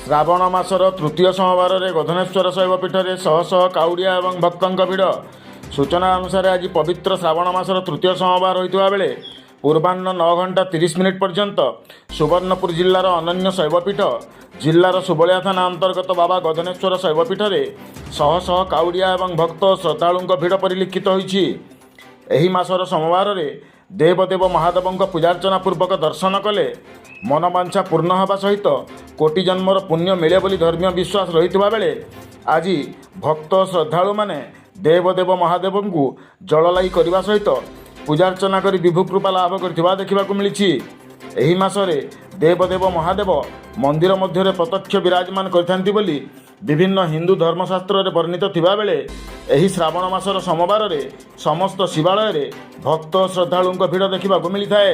ଶ୍ରାବଣ ମାସର ତୃତୀୟ ସୋମବାରରେ ଗଧନେଶ୍ୱର ଶୈବପୀଠରେ ଶହ ଶହ କାଉଡ଼ିଆ ଏବଂ ଭକ୍ତଙ୍କ ଭିଡ଼। ସୂଚନା ଅନୁସାରେ ଆଜି ପବିତ୍ର ଶ୍ରାବଣ ମାସର ତୃତୀୟ ସୋମବାର ହୋଇଥିବା ବେଳେ ପୂର୍ବାହ୍ନ 9:30 ପର୍ଯ୍ୟନ୍ତ ସୁବର୍ଣ୍ଣପୁର ଜିଲ୍ଲାର ଅନନ୍ୟ ଶୈବପୀଠ ଜିଲ୍ଲାର ସୁବଳିଆ ଥାନା ଅନ୍ତର୍ଗତ ବାବା ଗଧନେଶ୍ୱର ଶୈବପୀଠରେ ଶହ ଶହ କାଉଡ଼ିଆ ଏବଂ ଭକ୍ତ ଓ ଶ୍ରଦ୍ଧାଳୁଙ୍କ ଭିଡ଼ ପରିଲକ୍ଷିତ ହୋଇଛି। ଏହି ମାସର ସୋମବାରରେ ଦେବଦେବ ମହାଦେବଙ୍କ ପୂଜାର୍ଚ୍ଚନା ପୂର୍ବକ ଦର୍ଶନ କଲେ ମନବାଞ୍ଛା ପୂର୍ଣ୍ଣ ହେବା ସହିତ କୋଟି ଜନ୍ମର ପୁଣ୍ୟ ମିଳେ ବୋଲି ଧର୍ମୀୟ ବିଶ୍ୱାସ ରହିଥିବା ବେଳେ ଆଜି ଭକ୍ତ ଓ ଶ୍ରଦ୍ଧାଳୁମାନେ ଦେବଦେବ ମହାଦେବଙ୍କୁ ଜଳଲାଇ କରିବା ସହିତ ପୂଜାର୍ଚ୍ଚନା କରି ବିଭୁ କୃପା ଲାଭ କରିଥିବା ଦେଖିବାକୁ ମିଳିଛି। ଏହି ମାସରେ ଦେବଦେବ ମହାଦେବ ମନ୍ଦିର ମଧ୍ୟରେ ପ୍ରତ୍ୟକ୍ଷ ବିରାଜମାନ କରିଥାନ୍ତି ବୋଲି ବିଭିନ୍ନ ହିନ୍ଦୁ ଧର୍ମଶାସ୍ତ୍ରରେ ବର୍ଣ୍ଣିତ ଥିବାବେଳେ ଏହି ଶ୍ରାବଣ ମାସର ସୋମବାରରେ ସମସ୍ତ ଶିବାଳୟରେ ଭକ୍ତ ଓ ଶ୍ରଦ୍ଧାଳୁଙ୍କ ଭିଡ଼ ଦେଖିବାକୁ ମିଳିଥାଏ।